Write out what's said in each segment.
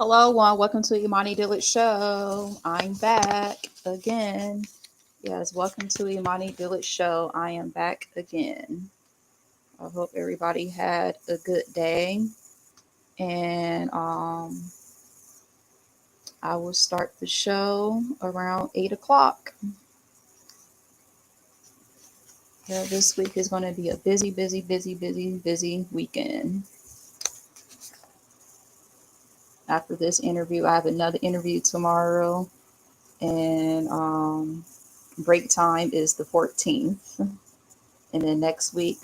Hello, one. Welcome to Imani Dillard Show. I'm back again. Yes, welcome to Imani Dillard Show. I am back again. I hope everybody had a good day. And I will start the show around 8 o'clock. Yeah, this week is going to be a busy weekend. After this interview, I have another interview tomorrow. And break time is the 14th. And then next week,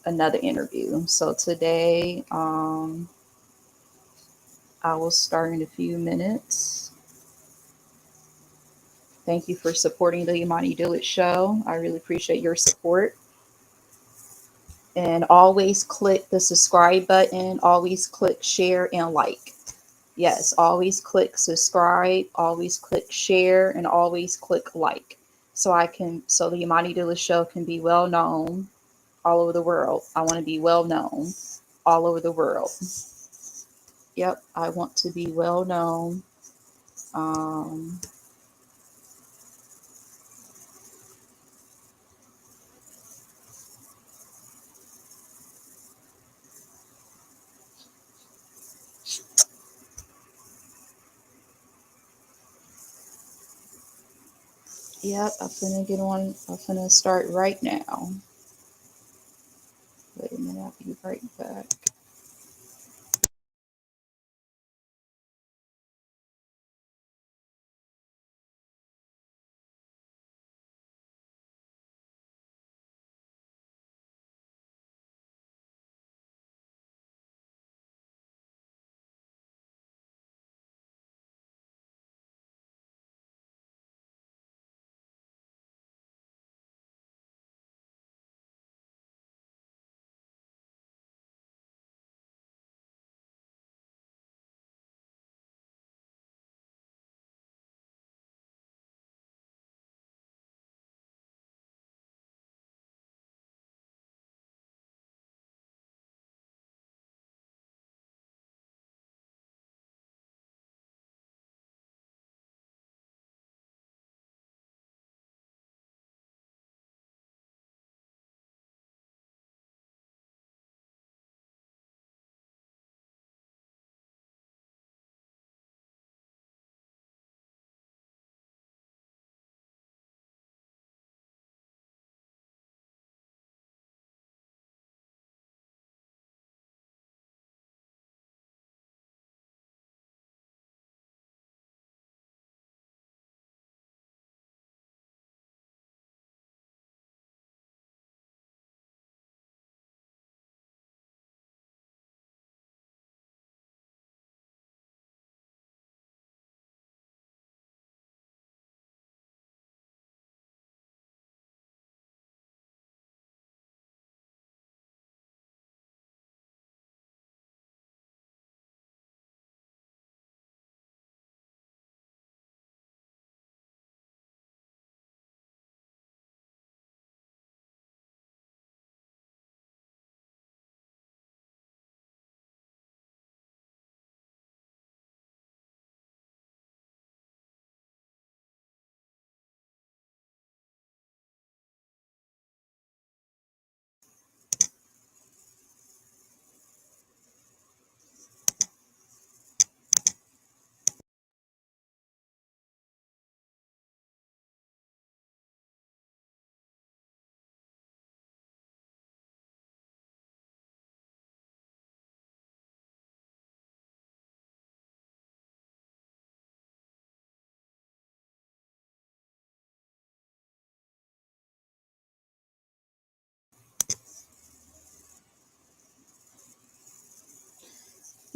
another interview. So today, I will start in a few minutes. Thank you for supporting the Imani Dillard Show. I really appreciate your support. And always click the subscribe button. Always click share and like. Yes, always click subscribe. Always click share and always click like. So the Imani Dillard Show can be well known all over the world. I want to be well known all over the world. Yep, I want to be well known. Um, yep, I'm gonna get on. I'm gonna start right now. Wait a minute, I'll be right back.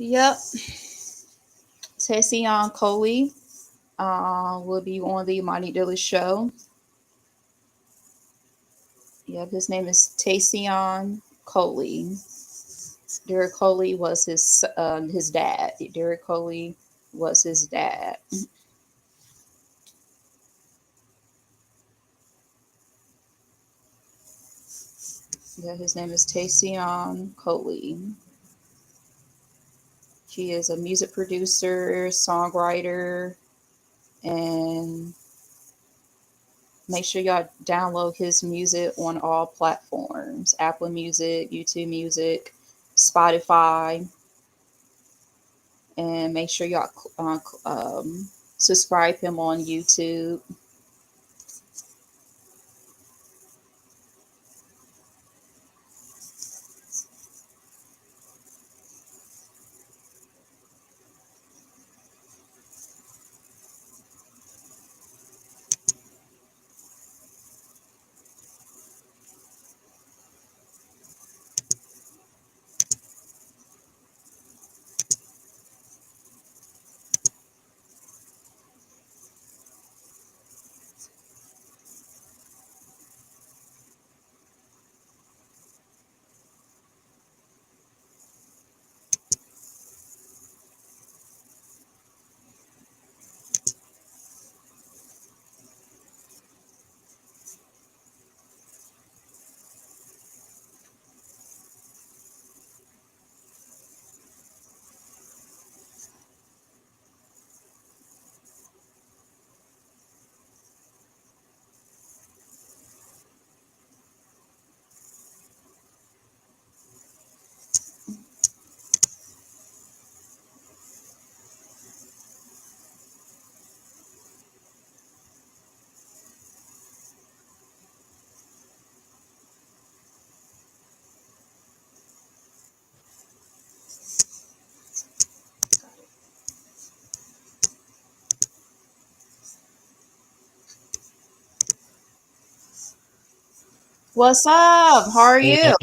Yep, Tession Coley will be on the Imani Dillard Show. Yep, his name is Tession Coley. Derek Coley was his dad. Derek Coley was his dad. Yeah, his name is Tayshaun Coley. He is a music producer, songwriter, and make sure y'all download his music on all platforms: Apple Music, YouTube Music, Spotify, and make sure y'all subscribe him on YouTube. What's up? How are Yeah, you?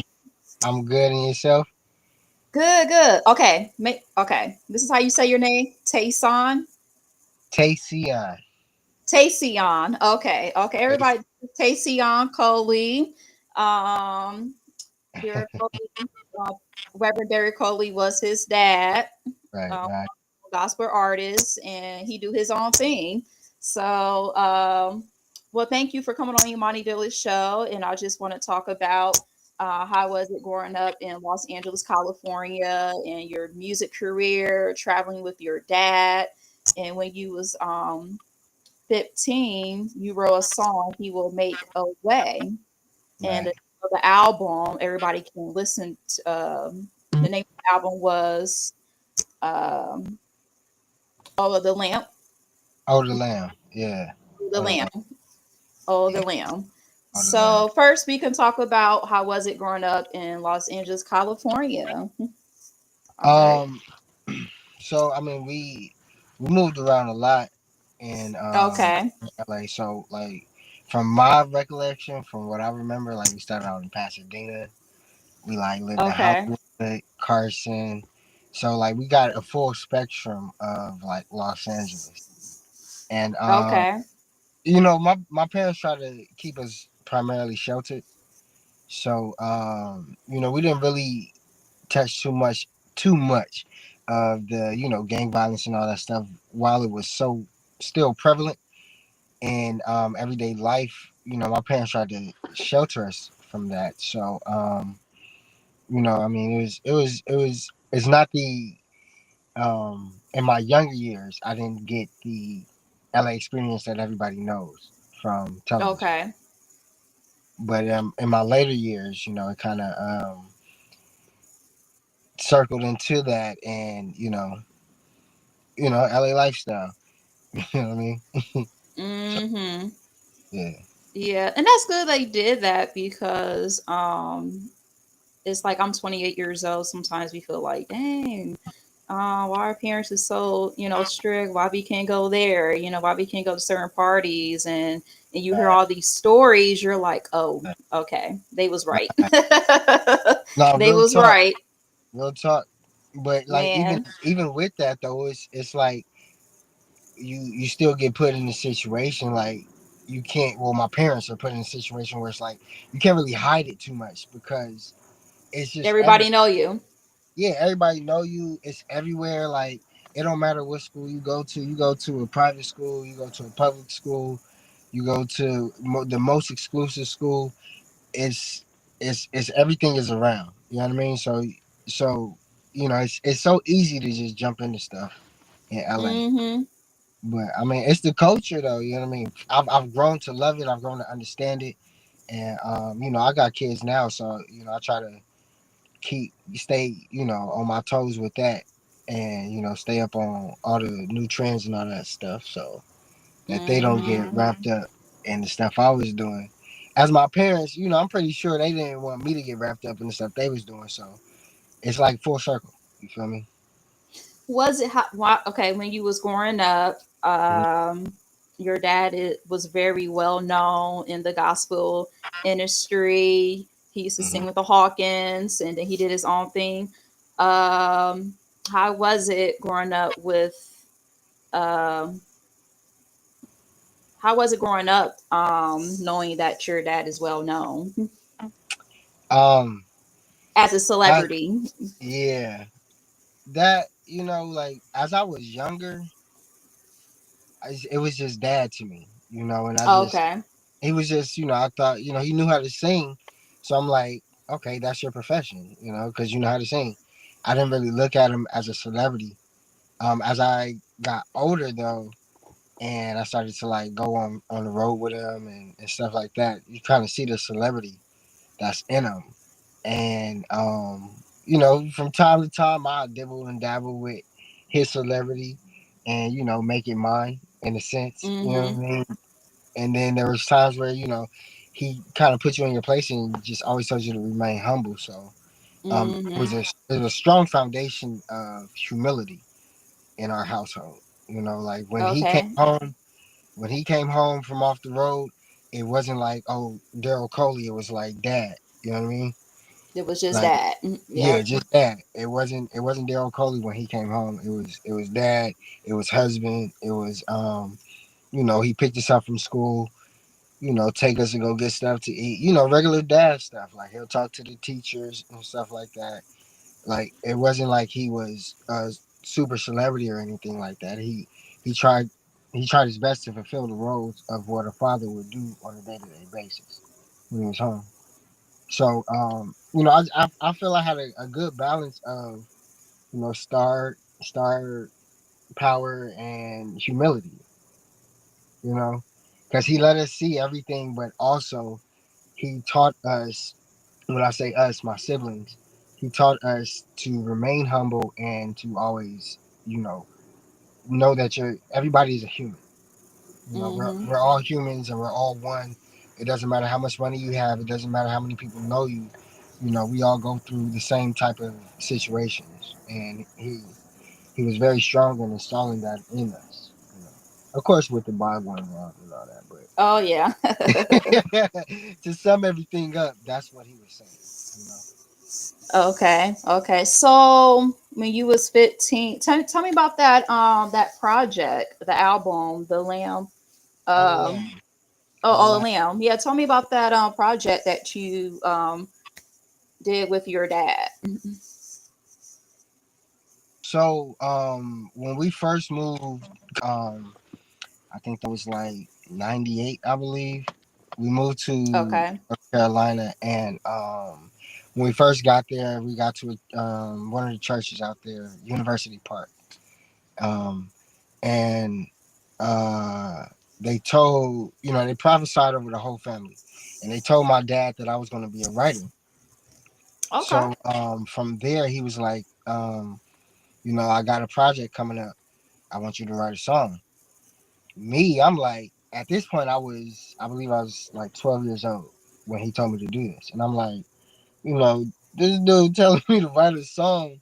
I'm good. And yourself? Good, good. Okay, okay. This is how you say your name, Tayson. Tayshion. Tayson. Okay, okay. Tays- Everybody, Tayson Coley. Um, Derek Coley, uh, Reverend Derek Coley was his dad. Right, Um, right. Gospel artist, and he do his own thing. So, well, thank you for coming on Imani Village show, and I just want to talk about how was it growing up in Los Angeles, California, and your music career, traveling with your dad, and when you was 15, you wrote a song, "He Will Make a Way," and Right. the album everybody can listen to. The name of the album was um, "Oh the Lamp." Oh, the lamb. Yeah. The Oh, the Lamb. lamb. Oh, the Yeah. Lamb. Oh, the lamb. So first, we can talk about how was it growing up in Los Angeles, California. All right. Um. So I mean, we moved around a lot in Okay. LA. So like, from my recollection, from what I remember, like we started out in Pasadena. We like lived in Okay. Hollywood, Carson. So like, we got a full spectrum of like Los Angeles, and Okay. my parents tried to keep us primarily sheltered. So we didn't really touch too much of the, gang violence and all that stuff while it was so still prevalent in everyday life. My parents tried to shelter us from that. So I mean, it's not the in my younger years I didn't get the LA experience that everybody knows from television. Okay. But in my later years, it kind of circled into that, and LA lifestyle. You know what I mean? So Mm-hmm. yeah, Yeah, and that's good they did that because it's like I'm 28 years old. Sometimes we feel like, dang, why our parents is so strict? Why we can't go there? Why we can't go to certain parties? And you hear right, all these stories, you're like, oh, right, okay, they was right. right. No, They was right, real talk. But like, even man. even with that though, it's like you still get put in a situation like you can't. Well, my parents are put in a situation where it's like you can't really hide it too much because it's just Everybody know you. yeah, everybody know you. It's everywhere. Like, it don't matter what school you go to. You go to a private school. You go to a public school. You go to the most exclusive school. It's everything is around. You know what I mean? So it's so easy to just jump into stuff in LA. Mm-hmm. But I mean, it's the culture though. You know what I mean? I've grown to love it. I've grown to understand it, and I got kids now, so I try to stay on my toes with that, and stay up on all the new trends and all that stuff, so that they don't get Mm-hmm. wrapped up in the stuff I was doing. As my parents, I'm pretty sure they didn't want me to get wrapped up in the stuff they was doing, so it's like full circle. You feel me? Was it okay when you was growing up? Your dad was very well known in the gospel industry. He used to Mm-hmm. sing with the Hawkins, and then he did his own thing. How was it growing up with? Um, how was it growing up, knowing that your dad is well known Um, as a that celebrity? yeah, that like as I was younger, it was just dad to me, and Okay. he was just, I thought, he knew how to sing. So I'm like, okay, that's your profession, because you know how to sing. I didn't really look at him as a celebrity. As I got older though, and I started to like go on the road with him and stuff like that, you kind of see the celebrity that's in him. And, from time to time, I dibble and dabble with his celebrity and, make it mine in a sense, you know what I Mm-hmm. mean? And then there was times where he kind of put you in your place and just always told you to remain humble. So Mm-hmm. it was a strong foundation of humility in our household. Like Okay. when he came home from off the road, it wasn't like, oh, Daryl Coley. It was like dad. You know what I mean? It was just Like, that. yeah, Yep. just dad. It wasn't Daryl Coley when he came home. It was dad. It was husband. It was he picked us up from school, take us to go get stuff to eat, regular dad stuff. Like he'll talk to the teachers and stuff like that. Like it wasn't like he was a super celebrity or anything like that. He tried he tried his best to fulfill the roles of what a father would do on a day to day basis when he was home. So I feel I had a good balance of star power and humility, because he let us see everything, but also he taught us, when I say us, my siblings, he taught us to remain humble and to always, you know that everybody is a human. We're Mm-hmm. we're all humans and we're all one. It doesn't matter how much money you have. It doesn't matter how many people know you. We all go through the same type of situations, and he was very strong in installing that in us. Of course, with the Bible involved and all that, but Oh yeah. to sum everything up, that's what he was saying. You know. Okay. Okay. So when you was 15, tell me about that project, the album, The Lamb. Oh, the Um lamb. The oh, The lamb. Lamb. Yeah, tell me about that project that you did with your dad. So, when we first moved, I think that was like '98, I believe. We moved to Okay. North Carolina, and when we first got there, we got to one of the churches out there, University Park, um, and uh, they told, they prophesied over the whole family, and they told my dad that I was going to be a writer. Okay. So from there, he was like, I got a project coming up. I want you to write a song. Me, I'm like, at this point, I believe I was like 12 years old when he told me to do this. And I'm like, this dude telling me to write a song,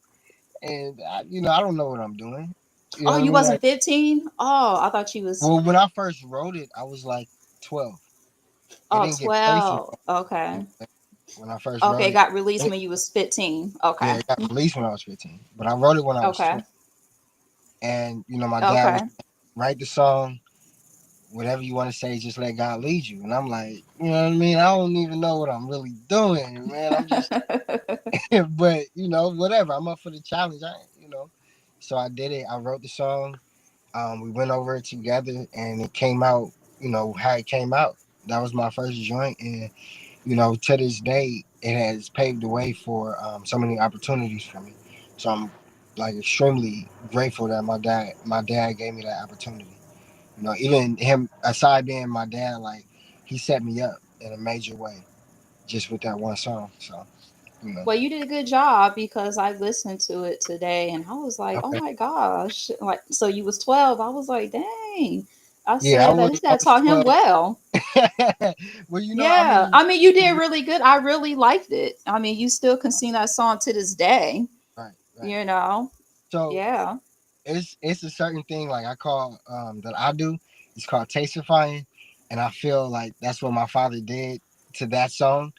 and I don't know what I'm doing. You Oh, know what I you mean? wasn't Like, 15? Oh, I thought you was well, when I first wrote it, I was like 12. It oh didn't get placed in 12. Okay. when I first wrote Okay, it. got released It when you was 15. Okay. Yeah, it got released when I was 15, but I wrote it when I was Okay. 12. And my dad was Okay. write the song, whatever you want to say, just let God lead you. And I'm like, you know what I mean? I don't even know what I'm really doing, man. I'm just, but whatever. I'm up for the challenge. So I did it. I wrote the song. We went over it together, and it came out, how it came out. That was my first joint, and to this day, it has paved the way for so many opportunities for me. So I'm like extremely grateful that my dad gave me that opportunity. Even him, aside being my dad, like he set me up in a major way just with that one song. So you know, Well, you did a good job because I listened to it today and I was like, oh okay, my gosh. Like, so you was 12. I was like, dang. I yeah, said that his I dad was taught him 12. well. Well, I Yeah. mean, I mean, you did really good. I really liked it. I mean, you still can sing that song to this day, right, right. you know? So Yeah. it's a certain thing like I call that I do. It's called tastifying, and I feel like that's what my father did to that song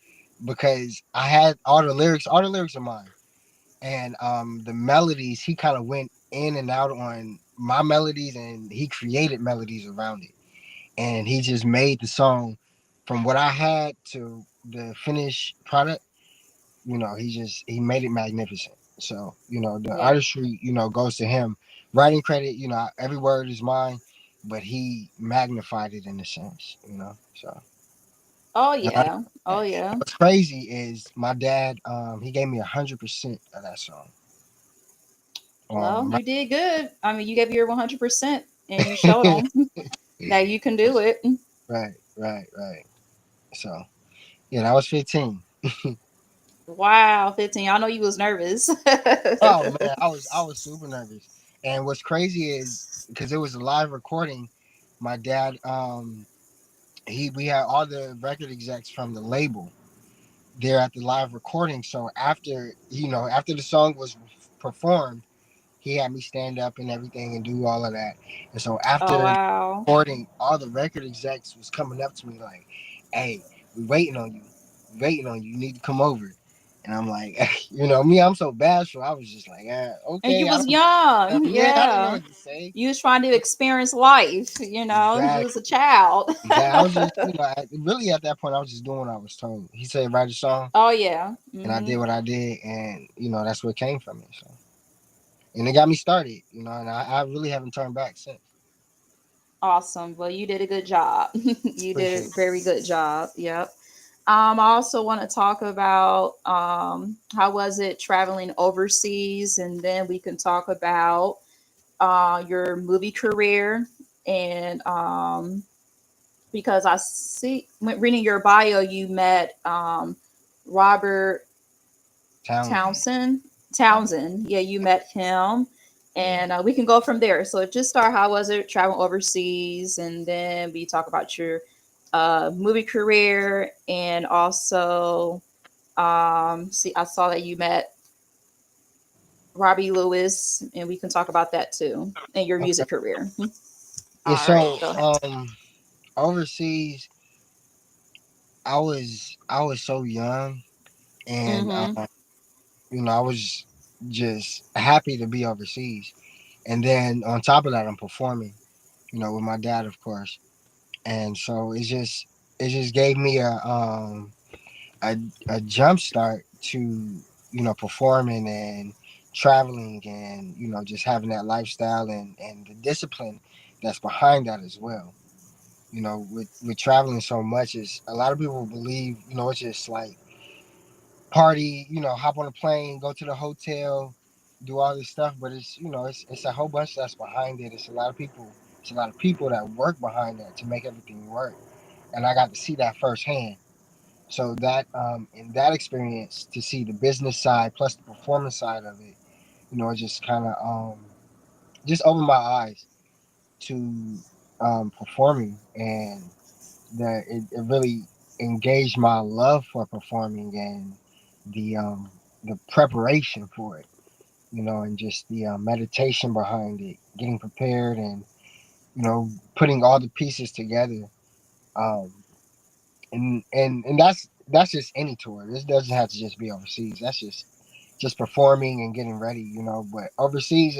because I had all the lyrics. All the lyrics are mine, and the melodies he kind of went in and out on my melodies, and he created melodies around it, and he just made the song from what I had to the finished product. He made it magnificent. So the Yeah. artistry goes to him. Writing credit, every word is mine, but he magnified it in a sense. So Oh, and I, yeah. Oh, and yeah. what's crazy is my dad, he gave me 100% of that song. Well, Right, you did good. I mean, you gave your 100% and you showed them that you can do it. right. So yeah, that was 15. Wow, 15. I know you was nervous. Oh man, I was super nervous. And what's crazy is because it was a live recording, my dad we had all the record execs from the label there at the live recording. So after the song was performed, he had me stand up and everything and do all of that. And so Oh, after wow. recording, all the record execs was coming up to me like, "Hey, we waiting on you. We waiting on you. You need to come over." And I'm like, me, I'm so bashful. I was just like, And you okay, I was don't, young. yeah, I didn't know Yeah. what to say. You was trying to experience life, you was a Exactly. child. I was just, really at that point, I was just doing what I was told. He said, write a song, Oh, yeah. and I Hmm. did what I did, and that's what came from it. So, and it got me started, and I really haven't turned back since. Awesome. Well, you did a good job. You did Appreciate a it. very good job. Yep. I also want to talk about how was it traveling overseas, and then we can talk about your movie career and because I see when reading your bio, you met Robert Townsend. Townsend. Right. Townsend, yeah, you met him, Yeah. and we can go from there. So just start. How was it traveling overseas, and then we talk about your movie career, and also see, I saw that you met Robbie Lewis, and we can talk about that too, and your Okay. music career. Yeah. All right, So, go ahead. overseas, I was so young, and Mm-hmm. I was just happy to be overseas. And then on top of that, I'm performing, with my dad, of course. And so it just gave me a a jump start to performing and traveling and just having that lifestyle and the discipline that's behind that as well. With traveling so much, is a lot of people believe it's just like party, hop on a plane, go to the hotel, do all this stuff, but it's a whole bunch that's behind it. It's a lot of people that work behind that to make everything work, and I got to see that firsthand. So that in that experience, to see the business side plus the performance side of it, it just kind of just opened my eyes to performing, and that it really engaged my love for performing and the preparation for it, and just the meditation behind it, getting prepared, and putting all the pieces together. Um, and that's just any tour. This doesn't have to just be overseas. That's just performing and getting ready, But overseas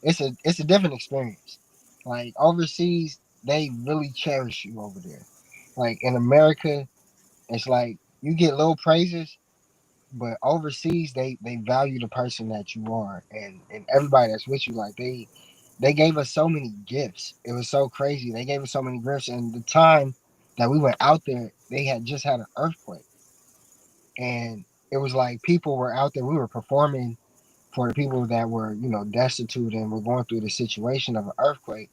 it's a different experience. Like overseas, they really cherish you over there. Like in America, it's like you get little praises, but overseas they value the person that you are, and everybody that's with you. Like they gave us so many gifts. It was so crazy. They gave us so many gifts, and the time that we went out there, they had just had an earthquake, and it was like people were out there. We were performing, for the people that were, destitute and were going through the situation of an earthquake,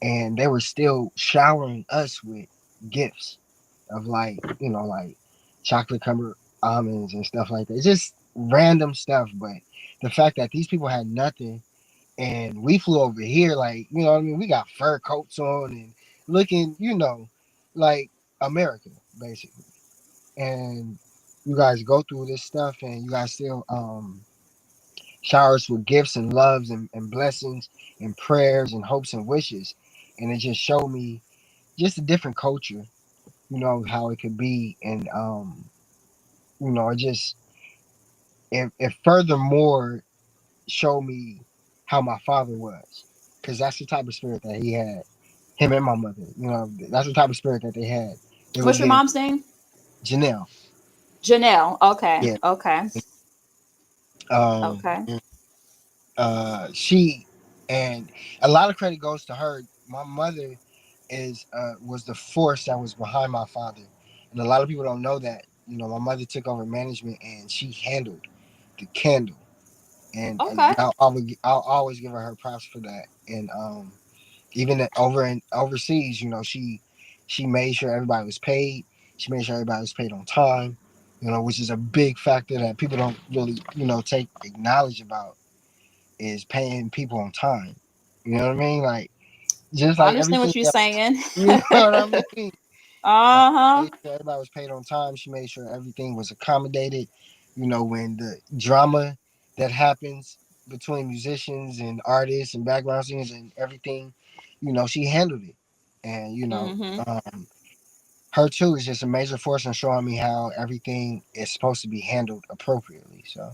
and they were still showering us with gifts of like, like chocolate covered almonds and stuff like that. It's just random stuff, but the fact that these people had nothing and we flew over here, like, what I mean? We got fur coats on and looking, like America, basically. And you guys go through this stuff and you guys still shower us with gifts and loves and blessings and prayers and hopes and wishes. And it just showed me just a different culture, how it could be. And it just it furthermore showed me how my father was. Because that's the type of spirit that he had. Him and my mother. That's the type of spirit that they had. They were What's your getting mom's name? Janelle. Janelle. Okay. Yeah. Okay. Um Okay. she and a lot of credit goes to her. My mother is was the force that was behind my father. And a lot of people don't know that. My mother took over management and she handled the candle. And Okay. I'll always give her props for that. And even over in overseas, she made sure everybody was paid. She made sure everybody was paid on time. Which is a big factor that people don't really, take acknowledge about is paying people on time. You know what I mean? Like just I like understand everything what you're else. saying. You know what I mean? Uh-huh. Made sure everybody was paid on time. She made sure everything was accommodated. When the drama that happens between musicians and artists and background singers and everything, she handled it. And Mm-hmm. her too is just a major force in showing me how everything is supposed to be handled appropriately. So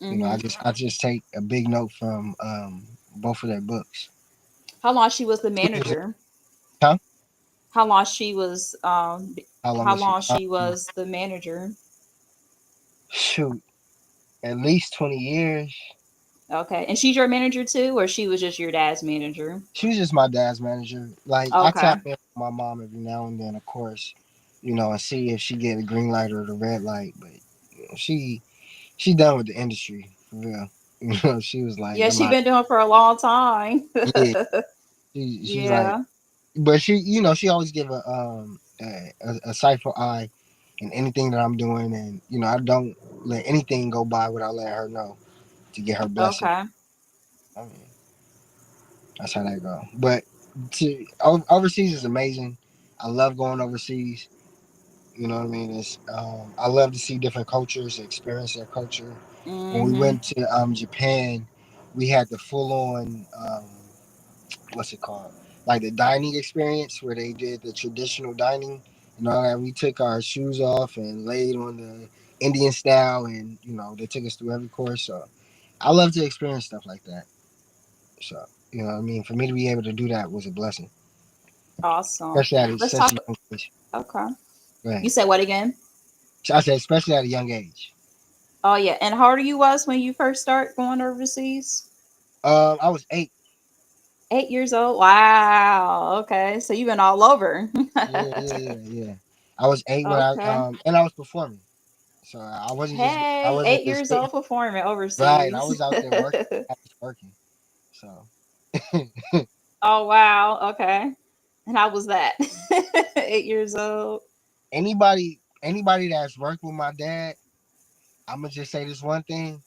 Mm-hmm. I just take a big note from both of their books. How long she was the manager? Huh? How long she was How long how was she? long she was the manager? Shoot, at least 20 years. Okay. And she's your manager too, or she was just your dad's manager? She was just my dad's manager. Like I Okay. tap in with my mom every now and then, of course, and see if she get a green light or the red light. But she done with the industry for real. She was like, Yeah, I'm she out. been doing for a long time. Yeah, she's like, Yeah. but she always give a sightful eye in anything that I'm doing, and I don't let anything go by without letting her know to get her blessing. Okay. I mean, that's how that go. But overseas is amazing. I love going overseas. You know what I mean? I love to see different cultures, experience their culture. When we Mm-hmm. went to Japan, we had the full on what's it called? Like the dining experience where they did the traditional dining. And we took our shoes off and laid on the Indian style, and they took us through every course. So I love to experience stuff like that. So what I mean, for me to be able to do that was a blessing, Awesome. especially at Let's such a talk. young age. Okay. You Right. said what again? So I said, especially at a young age. Oh yeah. And how old you was when you first start going overseas? I was 8. 8 years old. Wow. Okay. So you've been all over. Yeah, yeah, yeah, yeah. I was 8 when I Okay. and I was performing. So I wasn't just I Hey, wasn't eight just years old performing right. I overseas. was out there working. I was working. So Oh wow. Okay. And how was that? 8 years old. anybody that's worked with my dad, I'm gonna just say this one thing.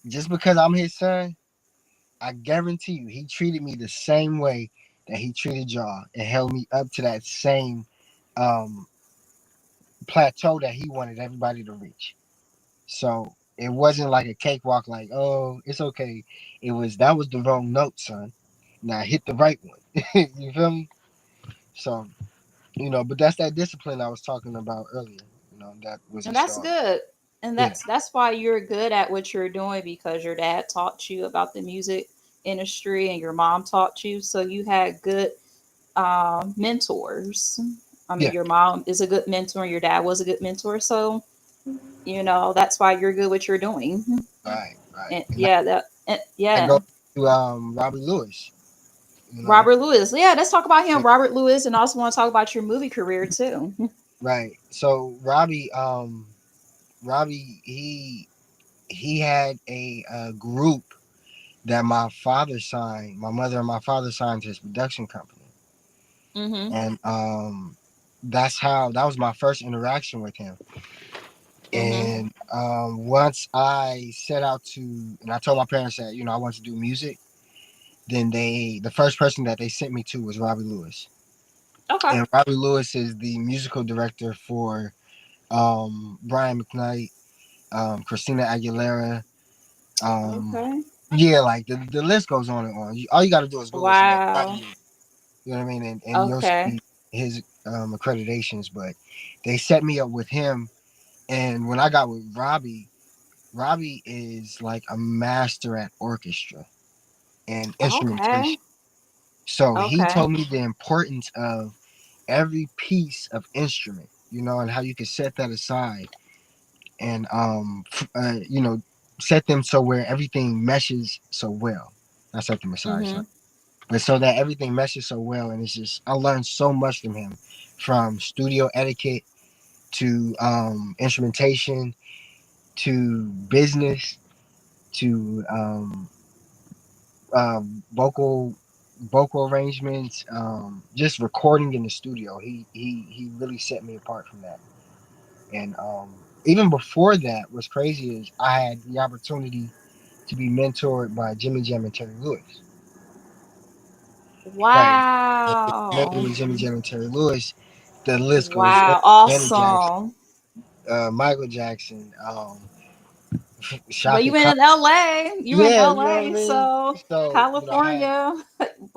Just because I'm his son, I guarantee you, he treated me the same way that he treated y'all and held me up to that same um, plateau that he wanted everybody to reach. So it wasn't like a cakewalk, like, oh, it's okay. That was the wrong note, son. Now hit the right one. You feel me? So, but that's that discipline I was talking about earlier, that was And that's installed. good. And Yeah. that's why you're good at what you're doing because your dad taught you about the music industry and your mom taught you. So you had good mentors. I mean, Yeah. your mom is a good mentor, and your dad was a good mentor. So, that's why you're good what you're doing. Right, right. And And yeah, that goes yeah. to Robbie Lewis, you know. Robert Lewis. Yeah, let's talk about him. Robert Lewis, and also want to talk about your movie career too. Right. So Robbie, he he had a group that my father signed. My mother and my father signed to his production company, Mhm. and that was my first interaction with him. Mhm. And once I set out to, and I told my parents that I want to do music, then the first person that they sent me to was Robbie Lewis. Okay. And Robbie Lewis is the musical director for Brian McKnight, Christina Aguilera. Um, Okay. yeah, like the list goes on and on. All you got to do is Google his name, Robbie Wow. Lewis. You know what I mean? And you'll Okay. see his accreditations. But they set me up with him. And when I got with Robbie, Robbie is like a master at orchestra and Okay. instrumentation. So he Okay. told me the importance of every piece of instrument, and how you can set that aside and set them so where everything meshes so well. Not set them aside, sorry, Mhm. but so that everything meshes so well. And it's just I learned so much from him, from studio etiquette to instrumentation to business to vocal arrangements, just recording in the studio. He really set me apart from that. And even before that, what's crazy is I had the opportunity to be mentored by Jimmy Jam and Terry Lewis. Right. And if you're familiar Wow. with Jimmy Jam and Terry Lewis, the list goes on. Wow. Janet Jackson, Awesome. Michael Jackson, But Shaka you Khan. in LA. You in Yeah, you know what I LA. mean. So So California.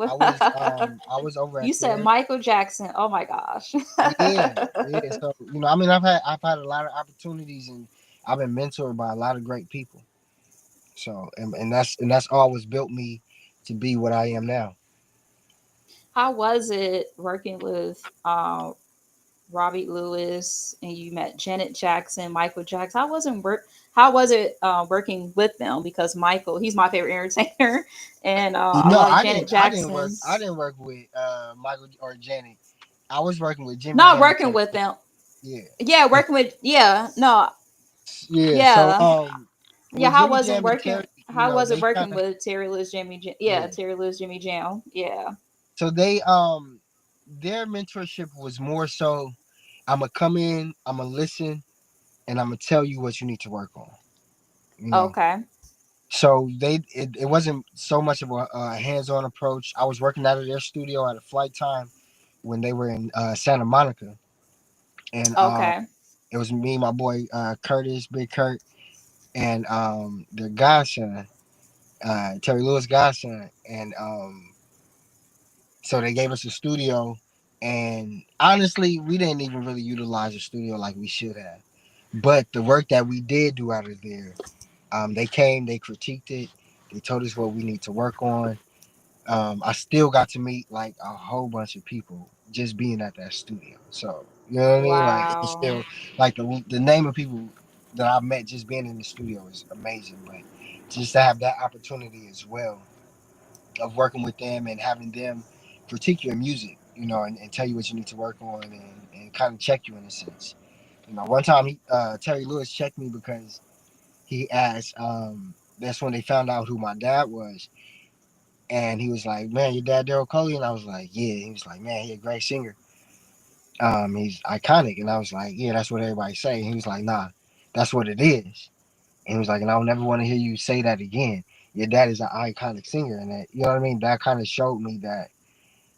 I was over You at said their. Michael Jackson. Oh my gosh. Yeah, yeah. So I mean, I've had a lot of opportunities, and I've been mentored by a lot of great people. So and that's always built me to be what I am now. How was it working with Robbie Lewis and you met Janet Jackson, Michael Jackson? How was it working with them? Because Michael, he's my favorite entertainer, and I No, love I Janet didn't. I didn't work. I Jackson's. didn't work with Michael or Janet. I was working with Jimmy Not Jam and working Terry. with them. Yeah, Yeah, and working with no, yeah. So yeah, yeah. with How Jimmy was it Jam and working? Terry, How was it they kind working of with Terry Lewis, Yeah, yeah. Terry Lewis, Jimmy Jam. Yeah. So their mentorship was more so I'm gonna come in, I'm gonna listen, and I'm gonna tell you what you need to work on. You know. Okay. So it wasn't so much of a hands-on approach. I was working out of their studio at a flight time when they were in Santa Monica, and Okay. it was me, my boy Curtis, Big Kurt, and their godson, Terry Lewis godson, and so they gave us a studio, and honestly, we didn't even really utilize the studio like we should have. But the work that we did do out of there, they came, they critiqued it, they told us what we need to work on. I still got to meet like a whole bunch of people just being at that studio. So you know what I mean? Like it's Wow. still like the name of people that I've met just being in the studio is amazing. But just to have that opportunity as well of working with them and having them critique your music, and tell you what you need to work on and kind of check you in a sense. One time Terry Lewis checked me because he asked. That's when they found out who my dad was, and he was like, "Man, your dad Daryl Coley," and I was like, "Yeah." He was like, "Man, he a great singer. He's iconic," and I was like, "Yeah, that's what everybody say." And he was like, "Nah, that's what it is." And he was like, "And I'll never want to hear you say that again. Your dad is an iconic singer," and that, you know what I mean. That kind of showed me that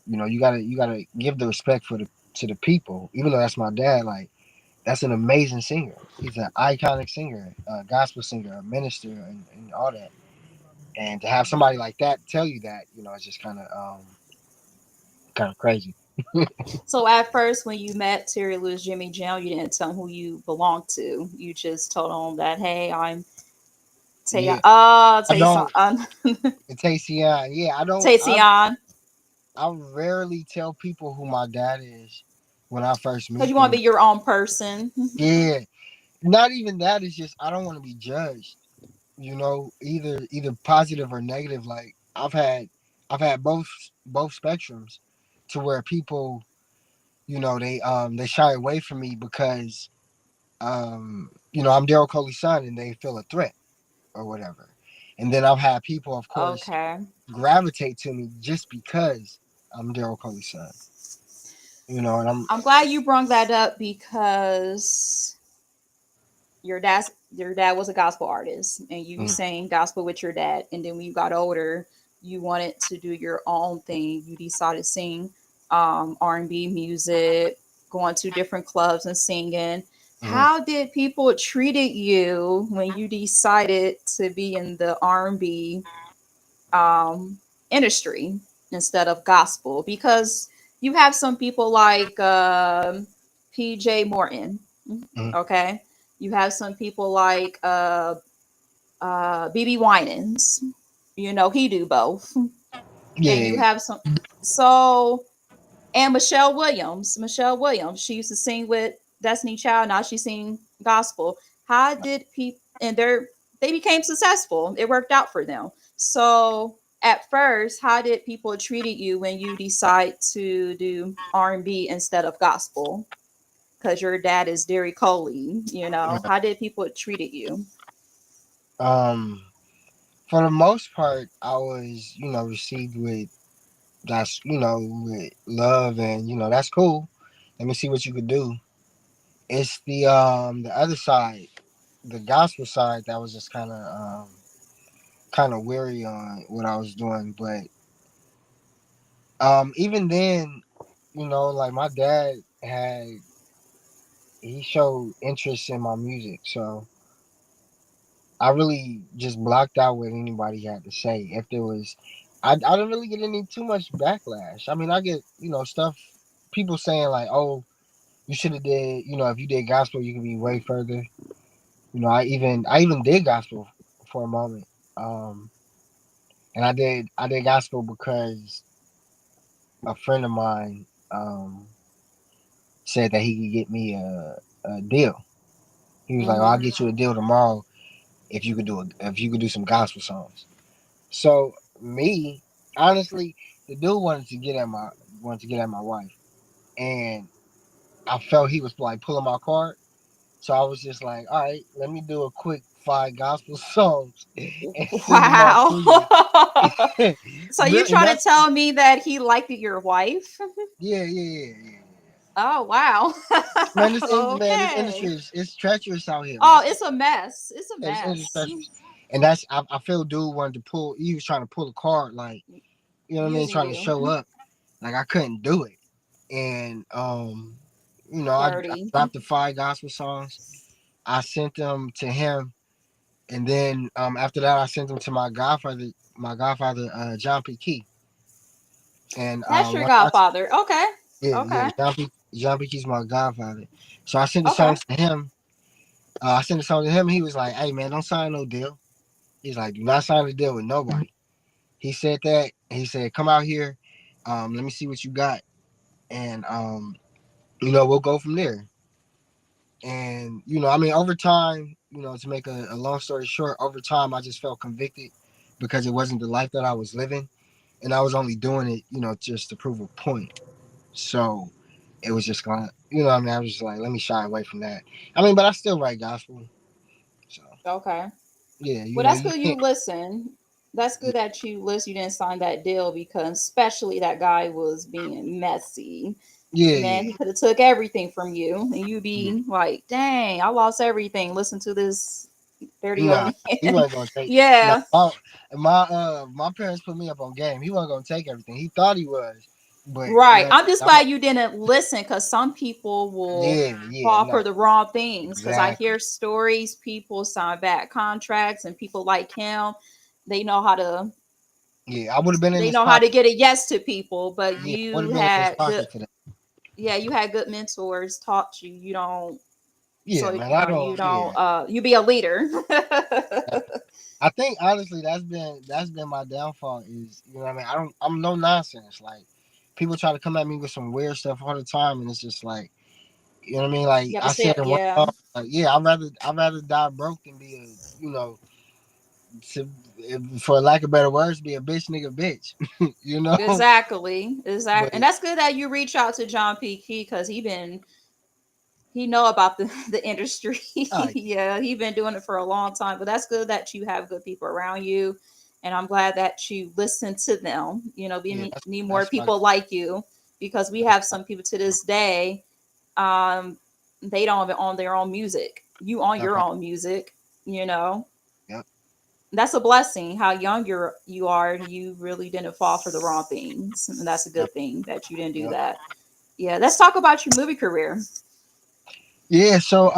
you gotta give the respect to the people, even though that's my dad. Like that's an amazing singer. He's an iconic singer, a gospel singer, a minister, and all that. And to have somebody like that tell you that, it's just kind of crazy. So at first, when you met Terry Lewis, Jimmy Jam, you didn't tell him who you belonged to. You just told him that, hey, I'm Yeah, I Tayshawn, don't. Tayshion. Yeah, I don't. Tayshawn, I rarely tell people who my dad is when I first because meet you want to them. be your own person. Yeah, not even that. It's just I don't want to be judged. Either positive or negative. Like I've had both spectrums, to where people, they shy away from me because I'm Daryl Coley's son and they feel a threat. or whatever. And then I've had people, of course, Okay. gravitate to me just because I'm Daryl Coley's son. And I'm glad you brought that up because your dad was a gospel artist and you mm, sang gospel with your dad, and then when you got older you wanted to do your own thing. You decided to sing R&B music, going to different clubs and singing. mm, How did people treated you when you decided to be in the R&B um, industry instead of gospel? Because you have some people like PJ Morton. mm. Okay, you have some people like BB Winans. You know, he do both. And you Yeah. have some, so, and Michelle Williams, she used to sing with Destiny Child. Now she sing gospel. How did people, and they became successful, it worked out for them. So at first, how did people treated you when you decide to do R&B instead of gospel? Because your dad is Derry Coley, how did people treated you? Um, for the most part, I was, received with with love, and that's cool. Let me see what you could do. It's the other side, the gospel side, that was just kind of weary on what I was doing. But even then, like my dad he showed interest in my music, so I really just blocked out what anybody had to say. If there was, I didn't really get any too much backlash. I mean, I get stuff, people saying like, "Oh, you should have did, if you did gospel, you could be way further." I even did gospel for a moment, um, and I did gospel because a friend of mine said that he could get me a deal. He was like, "Oh, I'll Mm-hmm. get you a deal tomorrow if you could do some gospel songs." So me, honestly, the dude wanted to get at my wife, and I felt he was like pulling my card. So I was just like, all right, let me do a quick 5 gospel songs and send them off Wow. to you. So you And trying to that's tell me that he liked your wife? yeah, yeah, yeah, yeah, yeah. Oh wow. Man, this industry Okay. is treacherous out here, man. Oh, it's a mess. It's a This industry is mess. treacherous, and I feel dude wanted to pull. He was trying to pull a card, like what I mean, Using trying to you. show up. Like I couldn't do it, and I Dirty. dropped the 5 gospel songs. I sent them to him, and then after that, I sent them to my godfather, John P. Key. And That's your once I, godfather. Okay. yeah, yeah, Okay. John P. Key's my godfather. So I sent the Okay. songs to him. I sent the song to him. He was like, "Hey man, don't sign no deal." He's like, "Do not sign a deal with nobody." He said that. He said, "Come out here. Let me see what you got, and we'll go from there." And I mean, over time, to make a long story short, over time, I just felt convicted because it wasn't the life that I was living, and I was only doing it, just to prove a point. So it was just gonna, I mean, I was just like, let me shy away from that. I mean, but I still write gospel, so Okay. yeah, Well, that's you good you can't. listen. That's Yeah, good that you listen. You didn't sign that deal because especially that guy was being messy. yeah, Man, yeah, he could have took everything from you and you yeah. be like, dang, I lost everything. Listen to this dirty old Nah, he man. wasn't gonna take. No, Yeah. my parents put me up on game. He wasn't gonna take everything. He thought he was, but Right. I'm just I'm a, glad you didn't listen because some people will yeah, yeah, fall no, for the wrong things. Because I exactly. hear stories, people sign bad contracts, and people like him, they know how to Yeah, I would have been in they his know how to pocket. get a yes to people. But Yeah, I would you have been in his had good, pocket for that. yeah, you had good mentors taught you. You don't, Yeah, so man, I you don't. Yeah, don't, you be a leader. I think honestly that's been my downfall. Is what I mean. I'm no nonsense. Like people try to come at me with some weird stuff all the time, and it's just like what I mean. Like You have to I said say, in one yeah, song, like yeah, I'd rather die broke than be a to, for lack of better words, be a bitch nigga bitch. you know. exactly, exactly. But And that's good that you reach out to John P. Key because he know about the industry. Oh, Yeah, he been doing it for a long time. But that's good that you have good people around you, and I'm glad that you listen to them. You know, yeah, we need more that's what people like you, because we that's have some people to this day, um, they don't even own their own music. You own your okay. own music. You know, Yep, that's a blessing. How young you are, and you really didn't fall for the wrong things, and that's a yep, good thing that you didn't do yep. that. Yeah, let's talk about your movie career. Yeah, so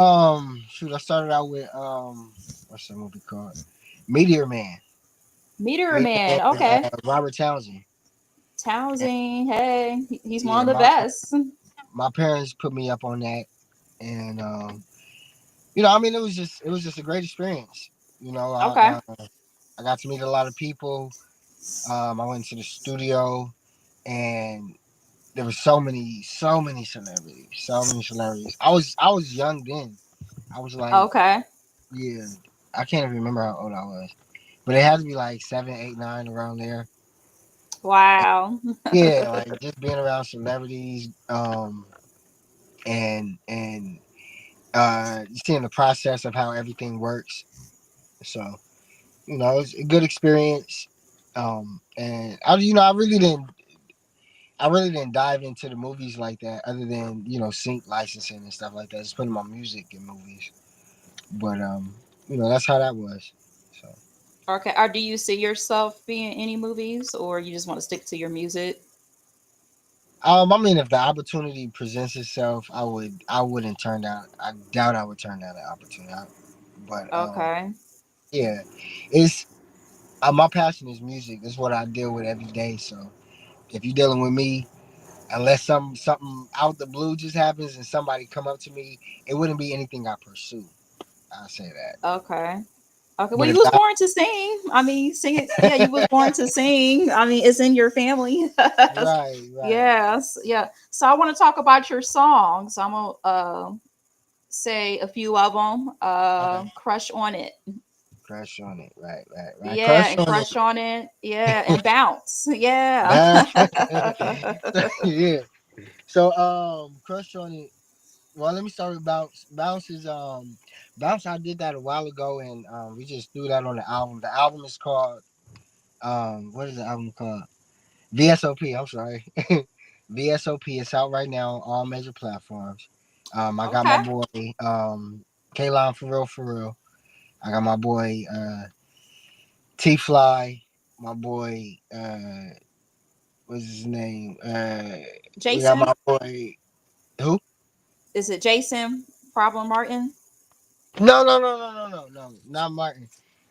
shoot, I started out with what's the movie called? Meteor Man. Meteor Meteor Man Man. with Okay. Robert Townsend. And, Townsend. Hey, he's one yeah, of the best. my parents put me up on that, and you know, I mean, it was just a great experience. You know, Okay. I got to meet a lot of people. I went to the studio, and there were so many celebrities, so many celebrities. I was young then. I was like, Okay. yeah, I can't even remember how old I was, but it had to be like 7, 8, 9 around there. Wow. Yeah, like just being around celebrities, and seeing the process of how everything works. So you know, it's a good experience. And you know, I really didn't dive into the movies like that, other than you know, sync licensing and stuff like that. Just putting my music in movies, but you know, that's how that was. So, Okay. Or do you see yourself being in any movies, or you just want to stick to your music? I mean, if the opportunity presents itself, I wouldn't turn down. I doubt I would turn down the opportunity. But Okay. yeah, it's my passion is music. It's what I deal with every day. So if you're dealing with me, unless something out the blue just happens and somebody come up to me, it wouldn't be anything I pursue. I'll say that. Okay. Okay. Well, But you if was that born to sing. I mean, sing it. Yeah, you was born to sing. I mean, it's in your family. right, right. Yes. Yeah. So I want to talk about your songs. I'm gonna say a few of them. Okay. Crush on it. Crush on it. Right, right, right. Yeah, Crush and on it. crush on it. Yeah, and bounce. Yeah. Nah. Yeah. So crush on it. Well, let me start with bounce. Bounce. I did that a while ago, and we just threw that on the album. The album is called what is the album called? VSOP. I'm sorry. VSOP. It's out right now on all major platforms. I got my Okay. boy Kalon for real. I got my boy T Fly. My boy what's his name? We got Jason? my boy who? Is it Jason Problem Martin? No, not Martin.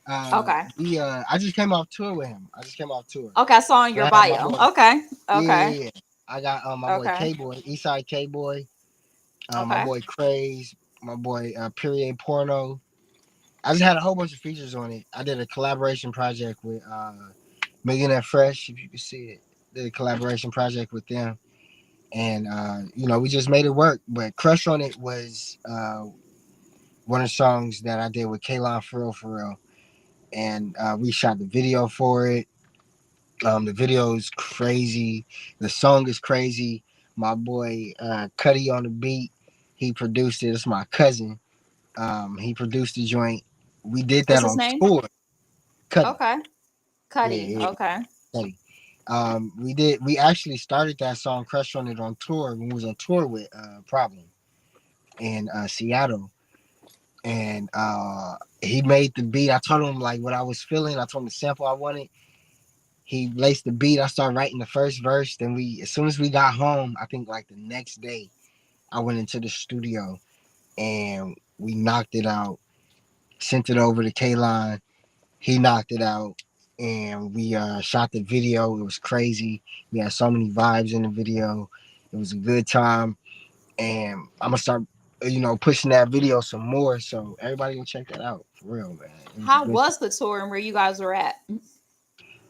Okay. I just came off tour with him. I just came off tour. Okay, I saw in But your I have my bio. boy. Okay. Yeah, Okay. yeah, yeah. I got my boy Okay. K Boy, Eastside K Boy, my Okay. boy Craze, my boy Period Porno. I just had a whole bunch of features on it. I did a collaboration project with Millionaire Fresh, if you can see it. Did a collaboration project with them. And you know, we just made it work. But Crush on It was one of the songs that I did with Kalon for real. And we shot the video for it. The video is crazy. The song is crazy. My boy Cuddy on the beat. He produced it. It's my cousin. He produced the joint. We did What's that his on name? tour. Cuddy. Okay. Yeah, Cuddy. yeah, Okay. Cuddy. We did. We actually started that song "Crush on It" on tour when we was on tour with Problem in Seattle, and he made the beat. I told him like what I was feeling. I told him the sample I wanted. He laced the beat. I started writing the first verse. Then as soon as we got home, I think like the next day, I went into the studio and we knocked it out. Sent it over to K-Line. He knocked it out, and we shot the video. It was crazy. We had so many vibes in the video. It was a good time, and I'm gonna start, you know, pushing that video some more. So everybody go check that out for real, man. It was a How good. was the tour and where you guys were at?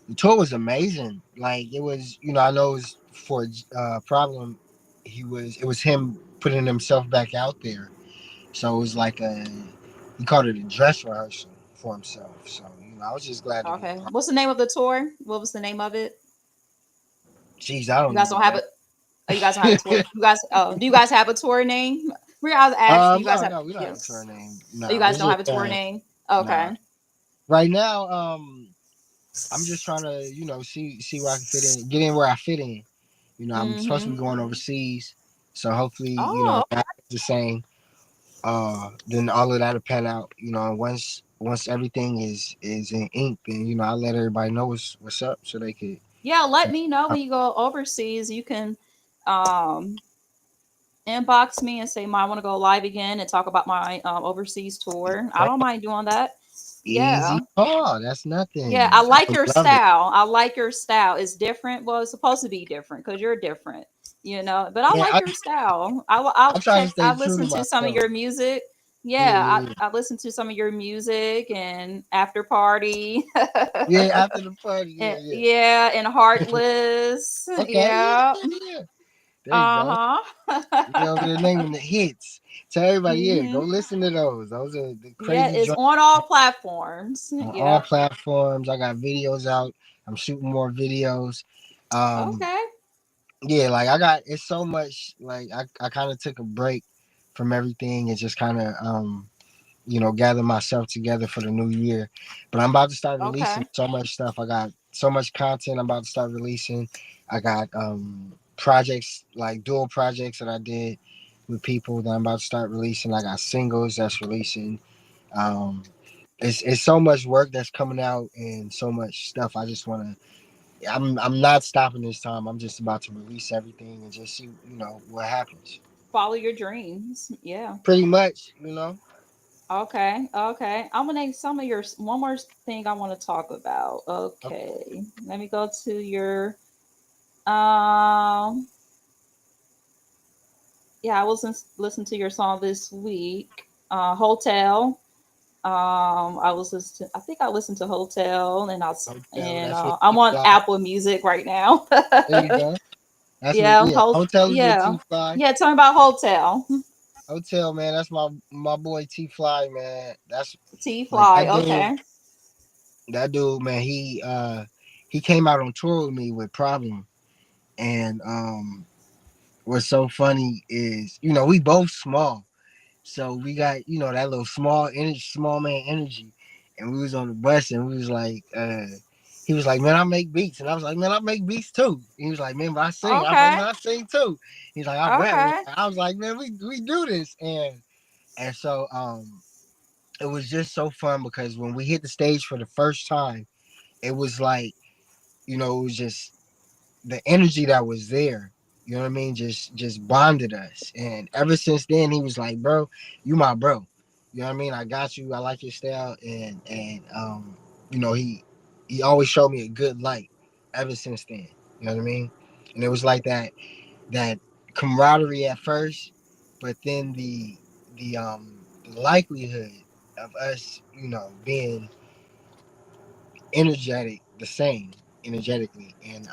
The tour was amazing. Like it was, you know, I know it was for Problem. It was him putting himself back out there. So it was like he called it a dress rehearsal for himself. So you know, I was just glad to be a Okay. part. What's the name of the tour? What was the name of it? Jeez, I You don't guys don't even have know. it. Oh, you guys don't have a tour. You guys, oh, do you guys have a tour name? I was asking you guys No, have no, we don't have a tour yes. name. Oh, you No, guys it's don't just have a tour name? nah. Okay. Right now, I'm just trying to, see where I can fit in, get in where I fit in. I'm supposed to Mm-hmm. be going overseas, so hopefully, Oh, that's the same. Then all of that'll pan out. And once everything is in ink, then I let everybody know what's up, so they could. yeah. So, Let me know uh, when you go overseas. You can um inbox me and say, "Ma, I want to go live again and talk about my overseas tour." I don't mind doing that. easy. Yeah. Oh, that's Yeah, I nothing. I like would your love it. style. I like your style. It's different. Well, it's supposed to be different because you're different, But I Man, like your style. I'll I try to check. stay I true to listen to some of myself. your music. Yeah, Yeah, yeah, yeah. I listen to some of your music and After Party. Yeah, after the party, yeah, And, yeah. yeah, and Heartless. Okay, yeah, Yeah. yeah, yeah. There you go. Uh You over huh. there naming the hits. Tell everybody, yeah, go hmm listen to those. Those are the Yeah, crazy it's joints on all platforms. on all Yep. platforms. I got videos out. I'm shooting more videos. Um, Okay. yeah, like I got it's so much. Like I kind of took a break from everything and just kind of gather myself together for the new year. But I'm about to start releasing Okay. so much stuff. I got so much content I'm about to start releasing. I got projects, like dual projects that I did with people that I'm about to start releasing. I got singles that's releasing. Um, it's so much work that's coming out and so much stuff. I just want to. I'm not stopping this time. I'm just about to release everything and just see what happens. Follow your dreams. Yeah. Pretty much. Okay. Okay. I'm gonna name some of your one more thing I want to talk about. Okay. Okay. Let me go to your um yeah, I was listening to your song this week. Hotel. I was listening I think I listened to Hotel Hotel. and That's with I'm T on Fly. Apple Music right now. There you go. That's what. Yeah, Yeah. Hotel is with yeah. T Fly. Yeah, tell me about Hotel. Hotel, man. That's my boy T Fly, man. That's T like Fly, that dude. okay. That dude, man. He came out on tour with me with Problem, and what's so funny is we both small. So we got that little small energy, small man energy, and we was on the bus and we was like, he was like, man, I make beats, and I was like, man, I make beats too. He was like, man, but I sing. I was like, Okay. man, I sing too. He's like, I rap, man. Okay. I was like, man, we do this, and so it was just so fun because when we hit the stage for the first time, it was like it was just the energy that was there, you know what I mean, just bonded us. And ever since then he was like, bro, you my bro, you know what I mean, I got you, I like your style. And he always showed me a good light ever since then, you know what I mean. And it was like that camaraderie at first, but then the likelihood of us being energetic the same energetically, and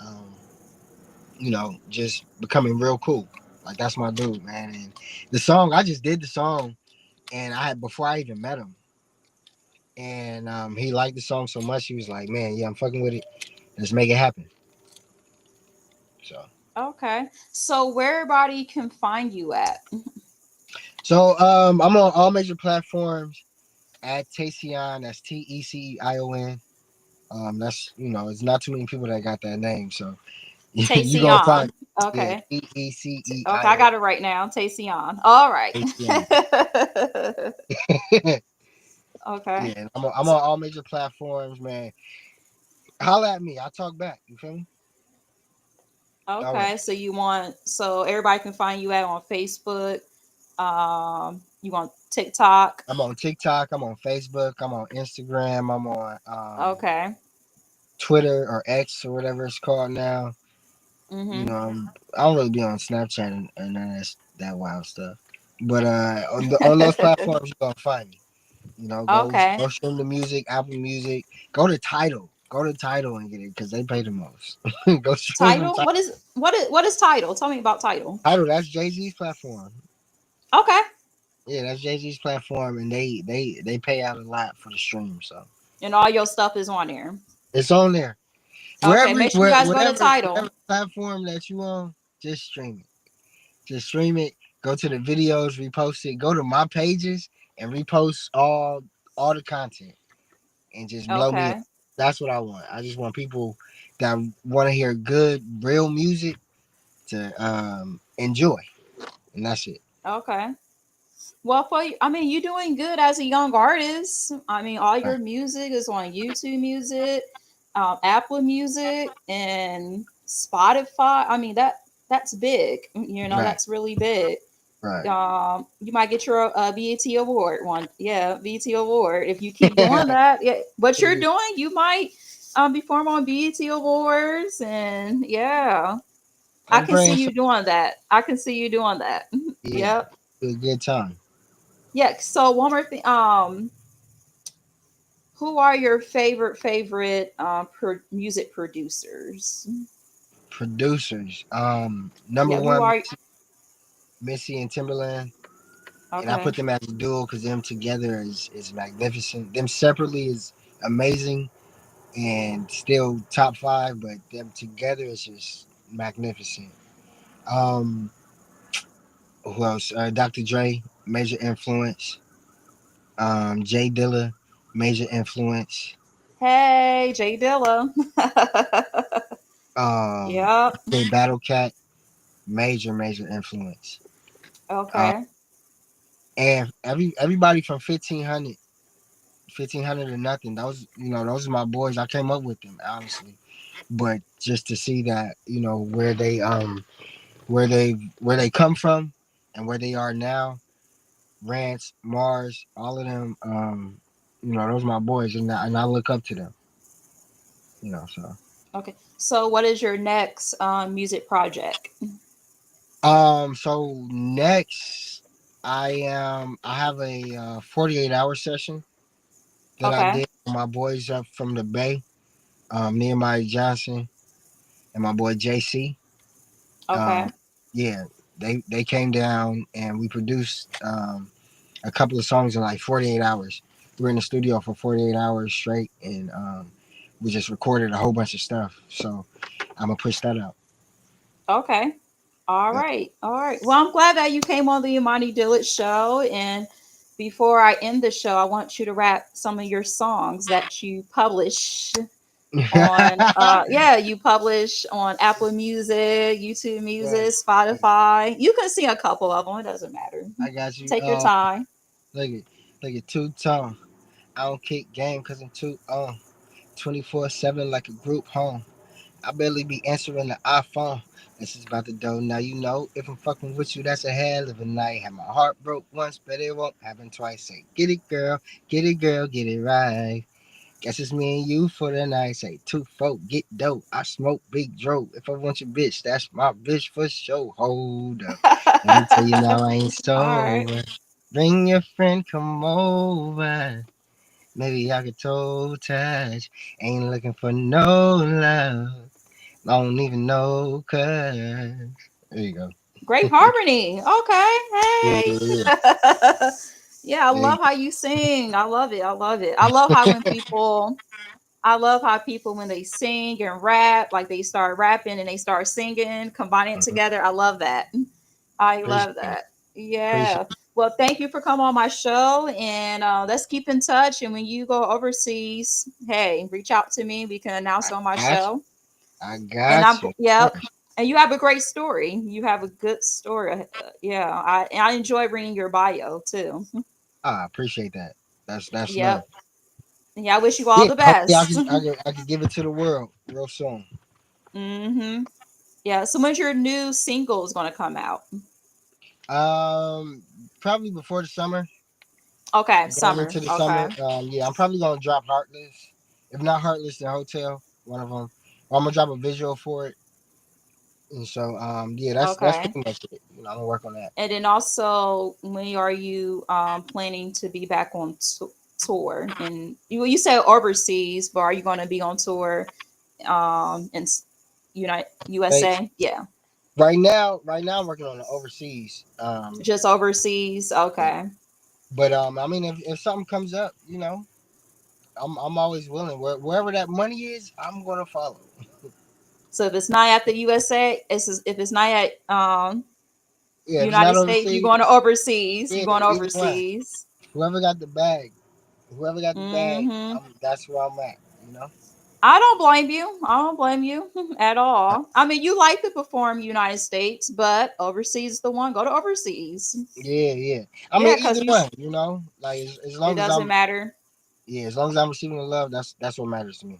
just becoming real cool. Like that's my dude, man. And the song, I just did the song, and I had before I even met him, and he liked the song so much, he was like, "Man, yeah, I'm fucking with it. Let's make it happen." So, Okay. So where everybody can find you at? I'm on all major platforms at Tacion. That's Teceion. That's it's not too many people that got that name, so you gonna Tacion. find yeah Okay. Okay, I Teceion. got it right now. Tacion. All right. Tacion. Okay. Yeah, and I'm on all major platforms, man. Holla at me. I'll talk back. You feel me? All right. Okay. So everybody can find you at on Facebook. You want TikTok. I'm on TikTok. I'm on Facebook. I'm on Instagram. I'm on Okay. Twitter or X or whatever it's called now. Mm-hmm. I don't really be on Snapchat and none of that wild stuff. But on those platforms, you're gonna find me. Go Okay. stream the music, Apple Music. Go to Title. Go to Title and get it because they pay the most. Go stream from Title. Title. What is title? Tell me about title. Title. That's Jay Z's platform. Okay. Yeah, that's Jay Z's platform, and they pay out a lot for the stream, so And all your stuff is on there. it's on there. Okay. Wherever, Make sure you guys go to whatever title. platform that you on, just stream it. Just stream it. go to the videos, repost it. Go to my pages and repost all the content and just blow me up. Okay. That's what I want. I just want people that want to hear good, real music to enjoy, and that's it. Okay. Well, for you, I mean, you're doing good as a young artist. I mean, all Right, your music is on YouTube Music, Apple Music, and Spotify. I mean, that's big. right, That's really big. right. You might get your BET award one. Yeah, BET award if you keep doing that. Yeah, what you're doing, you might perform on BET awards, and yeah, I I'm can see praying you so. doing that. I can see you doing that. Yeah, Yep. a good time. Yeah. So one more thing. Who are your favorite music producers? Producers. Number Yeah. Who one, are? Missy and Timberland, and I Okay. put them as a duo because them together is magnificent. Them separately is amazing and still top five, but them together is just magnificent. Um, who else? Dr. Dre, major influence. Jay Dilla, major influence. Hey, Jay Dilla. Yep. Jay Battle Cat, major influence. Uh, Okay. and everybody from 1500 to nothing. Those are my boys. I came up with them honestly, but just to see that where they come from and where they are now, Rance, Mars, all of them, those are my boys, and I look up to them. So. Okay. So, what is your next music project? So next, I have a 48-hour session that I Okay. did with my boys up from the Bay, Nehemiah Johnson and my boy JC. Um, Okay. yeah, they came down and we produced a couple of songs in like 48 hours. We were in the studio for 48 hours straight, and we just recorded a whole bunch of stuff. So I'm gonna push that out. Okay. All Yeah. right. All right. Well, I'm glad that you came on the Imani Dillard show. And before I end the show, I want you to rap some of your songs that you publish on yeah, you publish on Apple Music, YouTube Music, Right. Spotify. You can see a couple of them. It doesn't matter. I got you. Take your time. Look at two tone. I don't kick game because I'm too on. 24/7 like a group home. I barely be answering the iPhone. This is about the dough. Now you know if I'm fucking with you, that's a hell of a night. Had my heart broke once, but it won't happen twice. Say, get it, girl, get it right. Guess it's me and you for the night. Say, two folk, get dope. I smoke big dope. If I want your bitch, that's my bitch for sure. Hold up. Let me tell you now, I ain't All right. sober. Bring your friend, come over. Maybe I could toe touch. Ain't looking for no love. I don't even know, cuz. There you go. Great harmony. Okay. Yeah, Hey. yeah, yeah. Yeah, I There you love how you sing. I love it. I love it. I love how when people I love how people when they sing and rap, like they start rapping and they start singing, combining it go. together. I love that. I Appreciate love it. that. Appreciate Yeah. Well, thank you for coming on my show, and let's keep in touch. And when you go overseas, hey, reach out to me. We can I announce on my got you. show. I And got you. Of yep. course. And you have a great story. You have a good story. Yeah, I enjoy reading your bio too. I appreciate that. That's love. Yep. Yeah, I wish you all Yeah, the hopefully best. I could give it to the world real soon. hmm Yeah. So when's your new single is going to come out? Um, Probably before the summer, Okay, going summer. into the Okay. summer. Yeah, I'm probably gonna drop Heartless. If not Heartless, then Hotel, one of them. Or I'm gonna drop a visual for it. And so, yeah, that's Okay. pretty much it. I'm gonna work on that. And then also, when are you planning to be back on tour? And you said overseas, but are you going to be on tour in Like USA? Yeah, right now, I'm working on the overseas. just overseas. Yeah. Okay. But I mean, if something comes up, I'm always willing. Wherever that money is, I'm gonna follow. So if it's not at the USA, if it's not at Yeah, if it's not United States, you're going to overseas, overseas. You're yeah, going to either one. overseas. Whoever got the bag, whoever got the bag, Hmm. that's where I'm at. You know. I don't blame you. I don't blame you at all. I mean, you like to perform United States, but overseas is the one. Go to overseas. Yeah, yeah. I Yeah, mean, because either you. one. You know, like as It long as doesn't I'm, matter. yeah, as long as I'm receiving the love, that's what matters to me.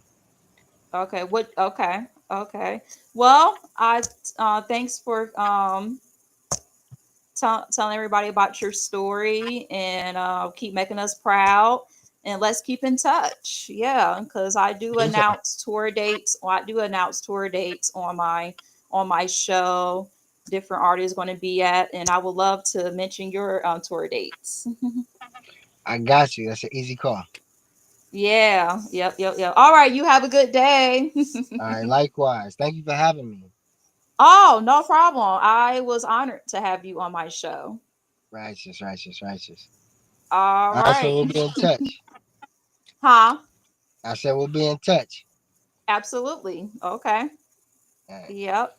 Okay. What? Okay. Okay. Well, I thanks for telling everybody about your story and keep making us proud. And let's keep in touch. Yeah, because I do Anytime. announce tour dates. Well, I do announce tour dates on my show. Different artists going to be at, and I would love to mention your tour dates. I got you. That's an easy call. Yeah. Yep. Yep. Yep. All right. You have a good day. All right. Likewise. Thank you for having me. Oh, no problem. I was honored to have you on my show. Righteous, righteous, righteous. All All right. So right. we'll be in touch. Huh? I said we'll be in touch. Absolutely. Okay. All right. Yep.